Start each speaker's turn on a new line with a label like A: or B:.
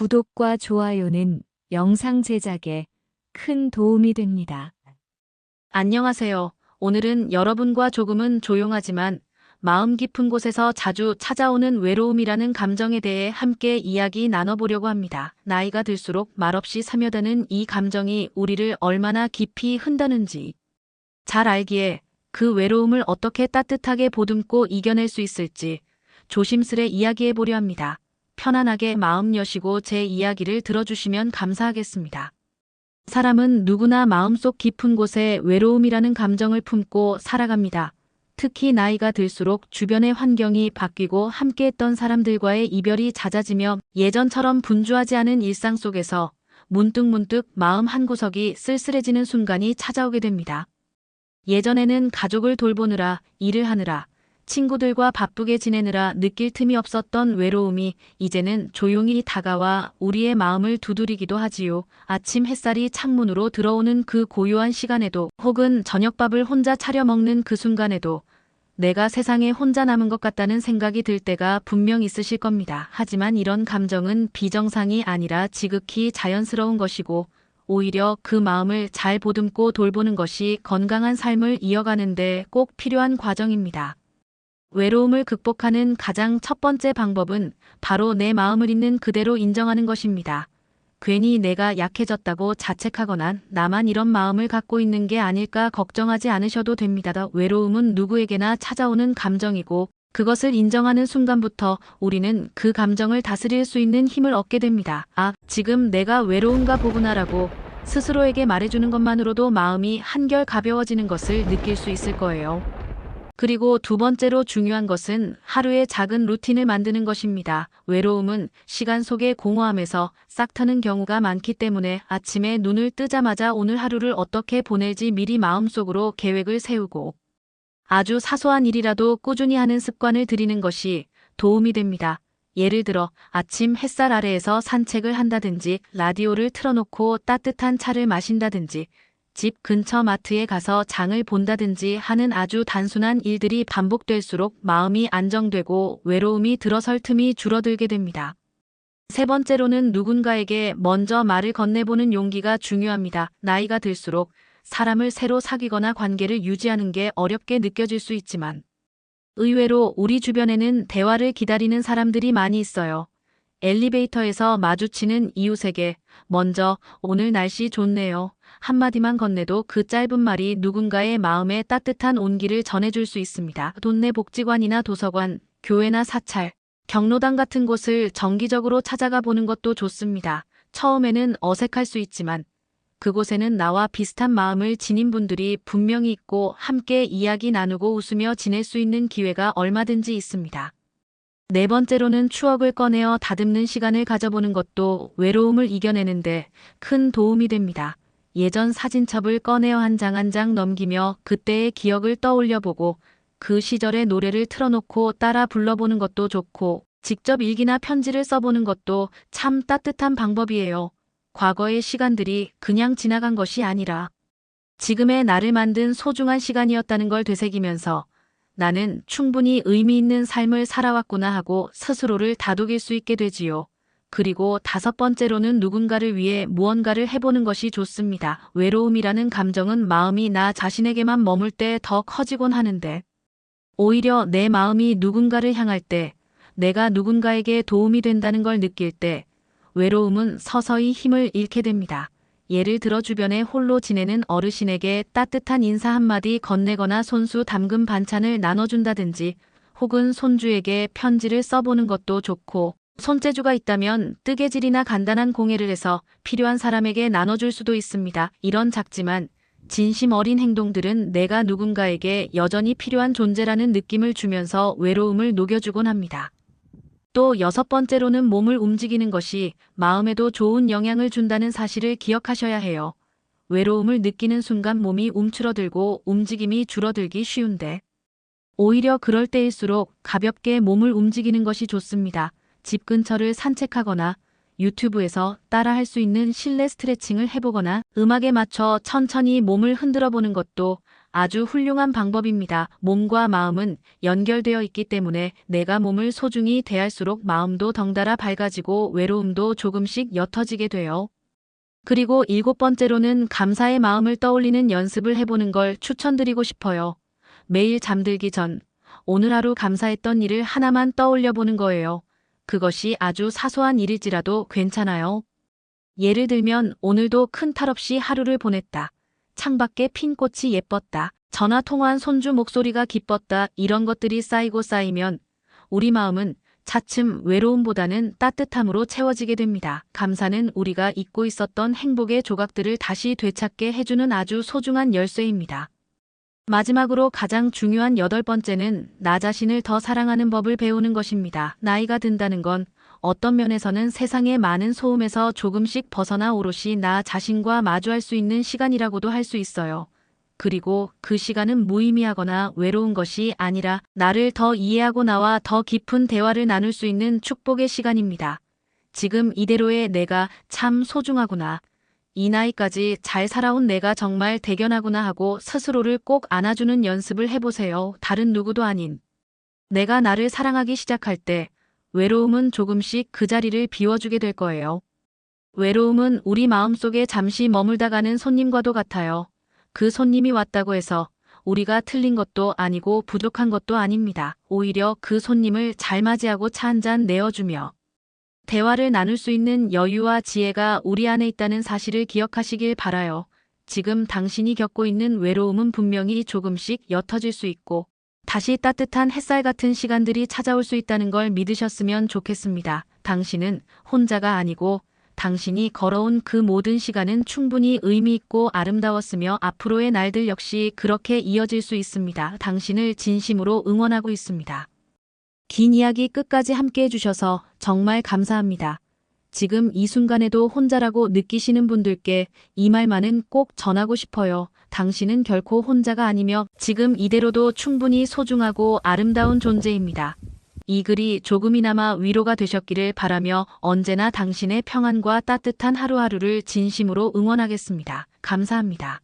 A: 구독과 좋아요는 영상 제작에 큰 도움이 됩니다.
B: 안녕하세요. 오늘은 여러분과 조금은 조용하지만 마음 깊은 곳에서 자주 찾아오는 외로움이라는 감정에 대해 함께 이야기 나눠보려고 합니다. 나이가 들수록 말없이 스며드는 이 감정이 우리를 얼마나 깊이 흔드는지 잘 알기에 그 외로움을 어떻게 따뜻하게 보듬고 이겨낼 수 있을지 조심스레 이야기해보려 합니다. 편안하게 마음 여시고 제 이야기를 들어주시면 감사하겠습니다. 사람은 누구나 마음속 깊은 곳에 외로움이라는 감정을 품고 살아갑니다. 특히 나이가 들수록 주변의 환경이 바뀌고 함께했던 사람들과의 이별이 잦아지며 예전처럼 분주하지 않은 일상 속에서 문득문득 마음 한구석이 쓸쓸해지는 순간이 찾아오게 됩니다. 예전에는 가족을 돌보느라, 일을 하느라, 친구들과 바쁘게 지내느라 느낄 틈이 없었던 외로움이 이제는 조용히 다가와 우리의 마음을 두드리기도 하지요. 아침 햇살이 창문으로 들어오는 그 고요한 시간에도, 혹은 저녁밥을 혼자 차려 먹는 그 순간에도 내가 세상에 혼자 남은 것 같다는 생각이 들 때가 분명 있으실 겁니다. 하지만 이런 감정은 비정상이 아니라 지극히 자연스러운 것이고, 오히려 그 마음을 잘 보듬고 돌보는 것이 건강한 삶을 이어가는 데 꼭 필요한 과정입니다. 외로움을 극복하는 가장 첫 번째 방법은 바로 내 마음을 있는 그대로 인정하는 것입니다. 괜히 내가 약해졌다고 자책하거나 나만 이런 마음을 갖고 있는 게 아닐까 걱정하지 않으셔도 됩니다. 외로움은 누구에게나 찾아오는 감정이고, 그것을 인정하는 순간부터 우리는 그 감정을 다스릴 수 있는 힘을 얻게 됩니다. 아, 지금 내가 외로운가 보구나라고 스스로에게 말해주는 것만으로도 마음이 한결 가벼워지는 것을 느낄 수 있을 거예요. 그리고 두 번째로 중요한 것은 하루의 작은 루틴을 만드는 것입니다. 외로움은 시간 속의 공허함에서 싹 트는 경우가 많기 때문에 아침에 눈을 뜨자마자 오늘 하루를 어떻게 보낼지 미리 마음속으로 계획을 세우고, 아주 사소한 일이라도 꾸준히 하는 습관을 들이는 것이 도움이 됩니다. 예를 들어 아침 햇살 아래에서 산책을 한다든지, 라디오를 틀어놓고 따뜻한 차를 마신다든지, 집 근처 마트에 가서 장을 본다든지 하는 아주 단순한 일들이 반복될수록 마음이 안정되고 외로움이 들어설 틈이 줄어들게 됩니다. 세 번째로는 누군가에게 먼저 말을 건네보는 용기가 중요합니다. 나이가 들수록 사람을 새로 사귀거나 관계를 유지하는 게 어렵게 느껴질 수 있지만, 의외로 우리 주변에는 대화를 기다리는 사람들이 많이 있어요. 엘리베이터에서 마주치는 이웃에게 먼저 "오늘 날씨 좋네요" 한마디만 건네도 그 짧은 말이 누군가의 마음에 따뜻한 온기를 전해줄 수 있습니다. 동네 복지관이나 도서관, 교회나 사찰, 경로당 같은 곳을 정기적으로 찾아가 보는 것도 좋습니다. 처음에는 어색할 수 있지만 그곳에는 나와 비슷한 마음을 지닌 분들이 분명히 있고, 함께 이야기 나누고 웃으며 지낼 수 있는 기회가 얼마든지 있습니다. 네 번째로는 추억을 꺼내어 다듬는 시간을 가져보는 것도 외로움을 이겨내는데 큰 도움이 됩니다. 예전 사진첩을 꺼내어 한 장 한 장 넘기며 그때의 기억을 떠올려보고, 그 시절의 노래를 틀어놓고 따라 불러보는 것도 좋고, 직접 일기나 편지를 써보는 것도 참 따뜻한 방법이에요. 과거의 시간들이 그냥 지나간 것이 아니라 지금의 나를 만든 소중한 시간이었다는 걸 되새기면서 나는 충분히 의미 있는 삶을 살아왔구나 하고 스스로를 다독일 수 있게 되지요. 그리고 다섯 번째로는 누군가를 위해 무언가를 해보는 것이 좋습니다. 외로움이라는 감정은 마음이 나 자신에게만 머물 때 더 커지곤 하는데, 오히려 내 마음이 누군가를 향할 때, 내가 누군가에게 도움이 된다는 걸 느낄 때 외로움은 서서히 힘을 잃게 됩니다. 예를 들어 주변에 홀로 지내는 어르신에게 따뜻한 인사 한마디 건네거나 손수 담근 반찬을 나눠준다든지, 혹은 손주에게 편지를 써보는 것도 좋고, 손재주가 있다면 뜨개질이나 간단한 공예를 해서 필요한 사람에게 나눠줄 수도 있습니다. 이런 작지만 진심 어린 행동들은 내가 누군가에게 여전히 필요한 존재라는 느낌을 주면서 외로움을 녹여주곤 합니다. 또 여섯 번째로는 몸을 움직이는 것이 마음에도 좋은 영향을 준다는 사실을 기억하셔야 해요. 외로움을 느끼는 순간 몸이 움츠러들고 움직임이 줄어들기 쉬운데, 오히려 그럴 때일수록 가볍게 몸을 움직이는 것이 좋습니다. 집 근처를 산책하거나 유튜브에서 따라할 수 있는 실내 스트레칭을 해보거나 음악에 맞춰 천천히 몸을 흔들어 보는 것도 아주 훌륭한 방법입니다. 몸과 마음은 연결되어 있기 때문에 내가 몸을 소중히 대할수록 마음도 덩달아 밝아지고 외로움도 조금씩 옅어지게 돼요. 그리고 7번째로는 감사의 마음을 떠올리는 연습을 해보는 걸 추천드리고 싶어요. 매일 잠들기 전 오늘 하루 감사했던 일을 하나만 떠올려 보는 거예요. 그것이 아주 사소한 일일지라도 괜찮아요. 예를 들면 오늘도 큰 탈 없이 하루를 보냈다. 창밖에 핀 꽃이 예뻤다. 전화 통화한 손주 목소리가 기뻤다. 이런 것들이 쌓이고 쌓이면 우리 마음은 차츰 외로움보다는 따뜻함으로 채워지게 됩니다. 감사는 우리가 잊고 있었던 행복의 조각들을 다시 되찾게 해주는 아주 소중한 열쇠입니다. 마지막으로 가장 중요한 8번째는 나 자신을 더 사랑하는 법을 배우는 것입니다. 나이가 든다는 건 어떤 면에서는 세상의 많은 소음에서 조금씩 벗어나 오롯이 나 자신과 마주할 수 있는 시간이라고도 할 수 있어요. 그리고 그 시간은 무의미하거나 외로운 것이 아니라 나를 더 이해하고 나와 더 깊은 대화를 나눌 수 있는 축복의 시간입니다. 지금 이대로의 내가 참 소중하구나. 이 나이까지 잘 살아온 내가 정말 대견하구나 하고 스스로를 꼭 안아주는 연습을 해보세요. 다른 누구도 아닌 내가 나를 사랑하기 시작할 때 외로움은 조금씩 그 자리를 비워주게 될 거예요. 외로움은 우리 마음속에 잠시 머물다 가는 손님과도 같아요. 그 손님이 왔다고 해서 우리가 틀린 것도 아니고 부족한 것도 아닙니다. 오히려 그 손님을 잘 맞이하고 차 한 잔 내어주며 대화를 나눌 수 있는 여유와 지혜가 우리 안에 있다는 사실을 기억하시길 바라요. 지금 당신이 겪고 있는 외로움은 분명히 조금씩 옅어질 수 있고 다시 따뜻한 햇살 같은 시간들이 찾아올 수 있다는 걸 믿으셨으면 좋겠습니다. 당신은 혼자가 아니고 당신이 걸어온 그 모든 시간은 충분히 의미 있고 아름다웠으며 앞으로의 날들 역시 그렇게 이어질 수 있습니다. 당신을 진심으로 응원하고 있습니다. 긴 이야기 끝까지 함께 해주셔서 정말 감사합니다. 지금 이 순간에도 혼자라고 느끼시는 분들께 이 말만은 꼭 전하고 싶어요. 당신은 결코 혼자가 아니며 지금 이대로도 충분히 소중하고 아름다운 존재입니다. 이 글이 조금이나마 위로가 되셨기를 바라며 언제나 당신의 평안과 따뜻한 하루하루를 진심으로 응원하겠습니다. 감사합니다.